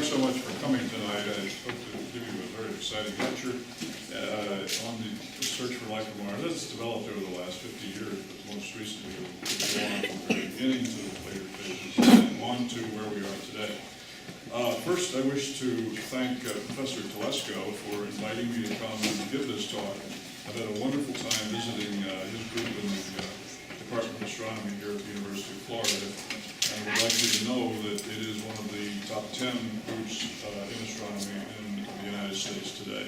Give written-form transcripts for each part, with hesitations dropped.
thanks so much for coming tonight. I hope to give you a very exciting lecture on the search for life on Mars. That's developed over the last 50 years, but most recently it will go on from the very beginning to the later phases and on to where we are today. First, I wish to thank Professor Telesco for inviting me to come and give this talk. I've had a wonderful time visiting his group in the Department of Astronomy here at the University of Florida. And I would like you to know that it is one of the top 10 groups in astronomy in the United States today.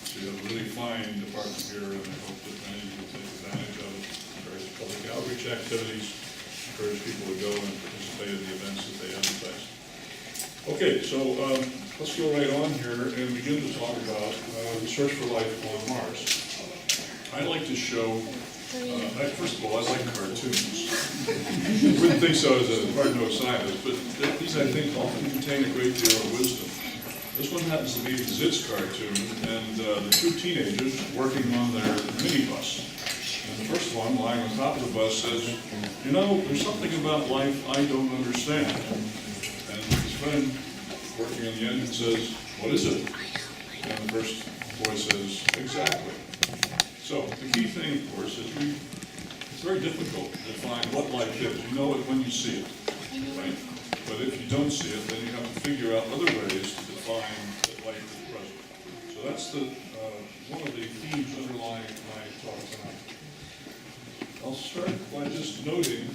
So you have a really fine department here, and I hope that many of you will take advantage of it. Various public outreach activities, encourage people to go and participate in the events that they have in place. Okay, so let's go right on here and begin to talk about the search for life on Mars. I'd like to show first of all, I like cartoons. You wouldn't think so as a hard-nosed scientist, but these, I think, often contain a great deal of wisdom. This one happens to be the Zitz cartoon, and the two teenagers working on their minibus. And the first one, lying on top of the bus, says, "You know, there's something about life I don't understand." And his friend, working on the engine, says, "What is it?" And the first boy says, "Exactly." So the key thing, of course, is it's very difficult to define what life is. You know it when you see it, right? But if you don't see it, then you have to figure out other ways to define that life is present. So that's one of the themes underlying my talk tonight. I'll start by just noting,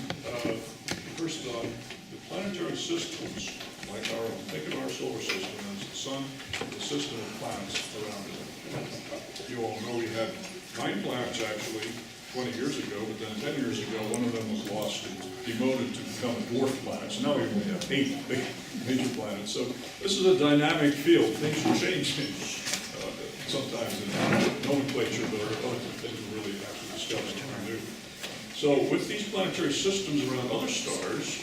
first off, the planetary systems, like our own. Think of our solar system as the sun, the system of planets around it. You all know we had 9 planets actually 20 years ago, but then 10 years ago one of them was lost and demoted to become a dwarf planet. So now we only have 8 big major planets. So this is a dynamic field. Things are changing sometimes in nomenclature, but other things are really actually discovered and new. So with these planetary systems around other stars,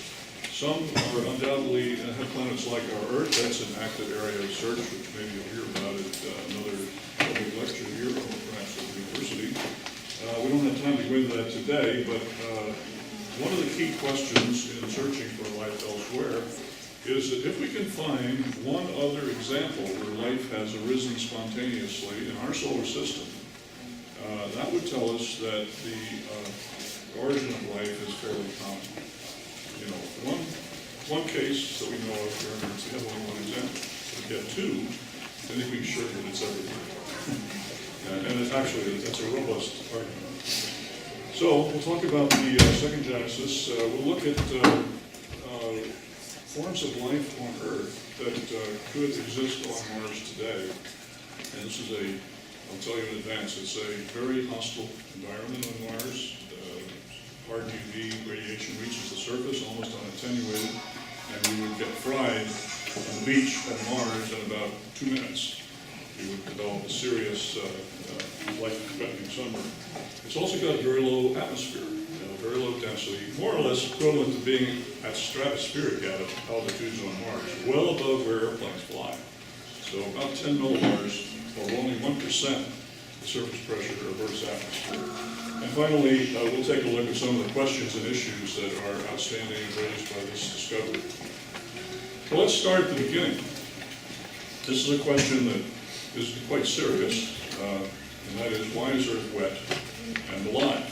some are undoubtedly have planets like our Earth. That's an active area of search, which maybe you'll hear about at another public lecture here, or perhaps at the university. We don't have time to go into that today, but one of the key questions in searching for life elsewhere is that if we can find one other example where life has arisen spontaneously in our solar system, that would tell us that the origin of life is fairly common. You know, one case that we know of here, and it's the only one example. If we get 2, then we can be sure that it's everywhere. And it's actually, that's a robust argument. So we'll talk about the second genesis. We'll look at forms of life on Earth that could exist on Mars today. And this is I'll tell you in advance, it's a very hostile environment on Mars. Hard UV radiation reaches the surface, almost unattenuated, and we would get fried on the beach at Mars in about 2 minutes. We would develop a serious life-threatening sunburn. It's also got a very low atmosphere, very low density, more or less equivalent to being at stratospheric altitudes on Mars, well above where airplanes fly. So about 10 millibars, or only 1% the surface pressure of Earth's atmosphere. And finally, we'll take a look at some of the questions and issues that are outstanding and raised by this discovery. Well, let's start at the beginning. This is a question that is quite serious, and that is, why is Earth wet and alive?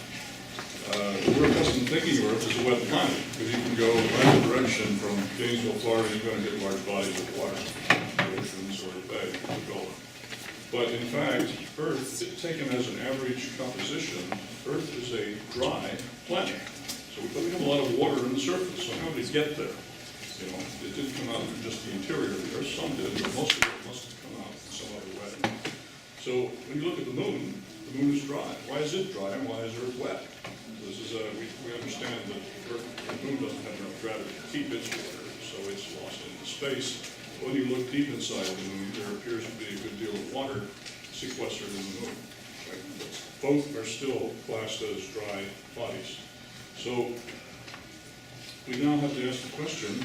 We're accustomed to thinking of Earth as a wet planet, because you can go either direction from Gainesville, Florida, you're going to hit large bodies of water, the oceans or the bay, the Gulf. But in fact, Earth, taken as an average composition, Earth is a dry planet. So we have a lot of water in the surface. So how did it get there? You know, it didn't come out from just the interior of the Earth. Some did, but most of it must have come out from some other way. So when you look at the moon is dry. Why is it dry and why is Earth wet? This is we understand that the moon doesn't have enough gravity to keep its water, so it's lost into space. When you look deep inside the moon, there appears to be a good deal of water sequestered in the moon. Right? Both are still classed as dry bodies. So we now have to ask the question,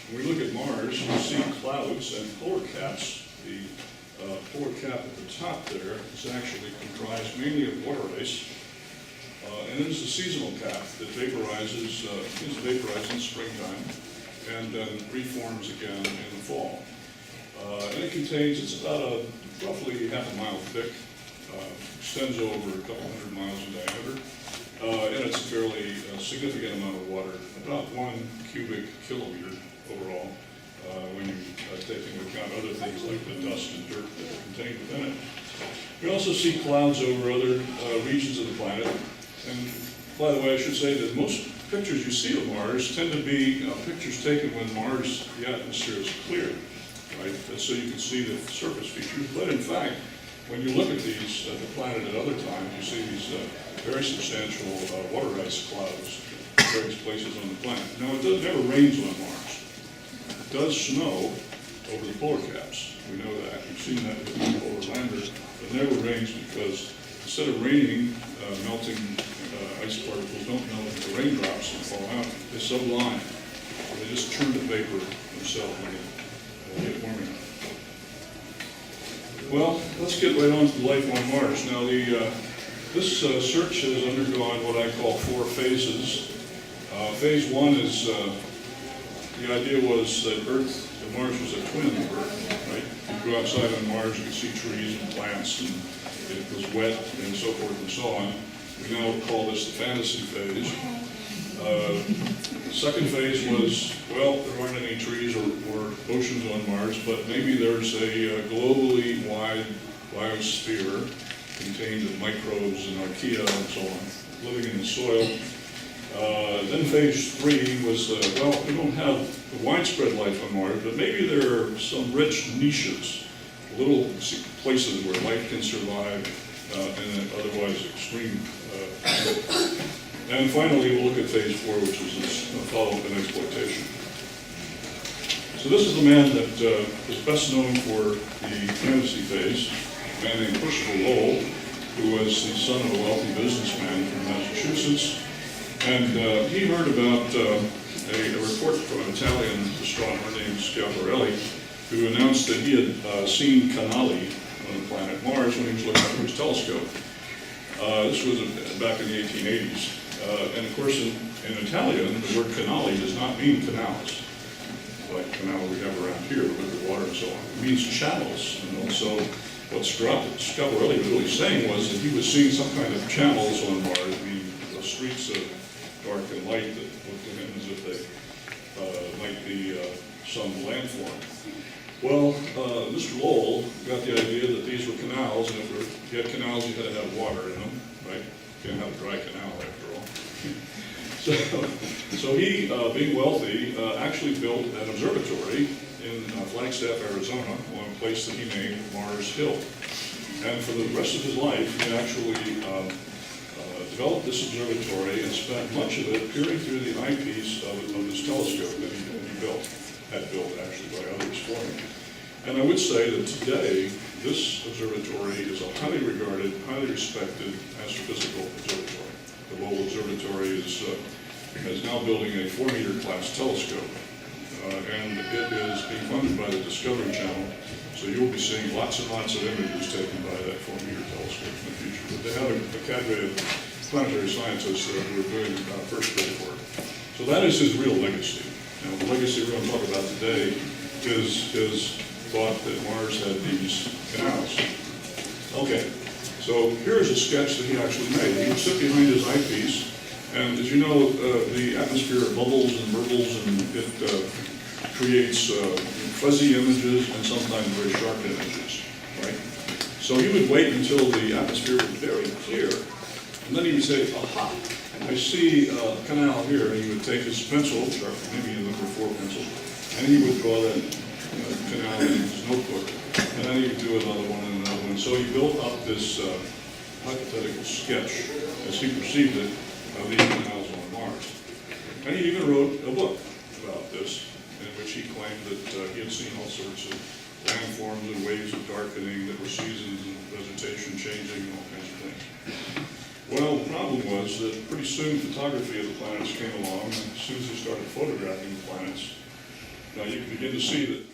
when we look at Mars, we see clouds and polar caps. The polar cap at the top there is actually comprised mainly of water ice. And there's a seasonal cap that vaporizes, is vaporized in springtime and then reforms again in the fall. And it contains, it's about roughly half a mile thick, extends over a couple hundred miles in diameter, and it's a fairly significant amount of water, about 1 cubic kilometer overall, when you take into account other things like the dust and dirt that are contained within it. We also see clouds over other regions of the planet. And by the way, I should say that most pictures you see of Mars tend to be pictures taken when Mars, the atmosphere is clear, right? So you can see the surface features. But in fact, when you look at these, the planet at other times, you see these very substantial water ice clouds in various places on the planet. Now, it never rains on Mars. It does snow over the polar caps. We know that. We've seen that with the polar lander. It never rains because instead of raining, melting ice particles don't melt into raindrops and fall out. They sublime. So they just turn to vapor themselves when they get warm enough. Well, let's get right on to the life on Mars. Now, this search has undergone what I call 4 phases. Phase 1 is, the idea was that Mars was a twin of Earth, right? You go outside on Mars, you can see trees and plants, and it was wet, and so forth and so on. We now call this the fantasy phase. The second phase was, well, there aren't any trees or oceans on Mars, but maybe there's a globally wide biosphere contained of microbes and archaea and so on, living in the soil. Then phase 3 was, well, we don't have widespread life on Mars, but maybe there are some rich niches, little places where life can survive in an otherwise extreme. And finally, we'll look at phase 4, which is this follow-up and exploitation. So this is the man that is best known for the fantasy phase, a man named Percival Lowell, who was the son of a wealthy businessman from Massachusetts. And he heard about a report from an Italian astronomer named Schiaparelli, who announced that he had seen canali on the planet Mars when he was looking through his telescope. This was back in the 1880s. And of course, in Italian, the word canali does not mean canals, like canal we have around here with the water and so on. It means channels. And so what Schiaparelli was really saying was that he was seeing some kind of channels on Mars, I mean, the streets of dark and light that looked to him as if they might be some landform. Well, Mr. Lowell got the idea that these were canals, and if you had canals, you had to have water in them, right? You can't have a dry canal, after all. So he, being wealthy, actually built an observatory in Flagstaff, Arizona, on a place that he named Mars Hill. And for the rest of his life, he actually developed this observatory and spent much of it peering through the eyepiece of this telescope that he had built actually by others for him. And I would say that today, this observatory is a highly regarded, highly respected astrophysical observatory. The Lowell Observatory is now building a 4-meter class telescope, and it is being funded by the Discovery Channel, so you'll be seeing lots and lots of images taken by that 4-meter telescope in the future. But they have a cadre of planetary scientists who are doing first grade work. So that is his real legacy. Now, the legacy we're going to talk about today is his thought that Mars had these canals. Okay, so here's a sketch that he actually made. He would sit behind his eyepiece, and as you know, the atmosphere bubbles and burbles, and it creates fuzzy images and sometimes very sharp images, right? So he would wait until the atmosphere was very clear, and then he would say, aha, I see a canal here, and he would take his pencil, maybe a number 4 pencil, and he would draw that canal in his notebook, and then he would do another one and another one. So he built up this hypothetical sketch, as he perceived it, of these canals on Mars. And he even wrote a book about this, in which he claimed that he had seen all sorts of landforms and waves of darkening that were seasons and vegetation changing and all kinds of things. Well, the problem was that pretty soon photography of the planets came along, and as soon as he started photographing the planets, now you can begin to see that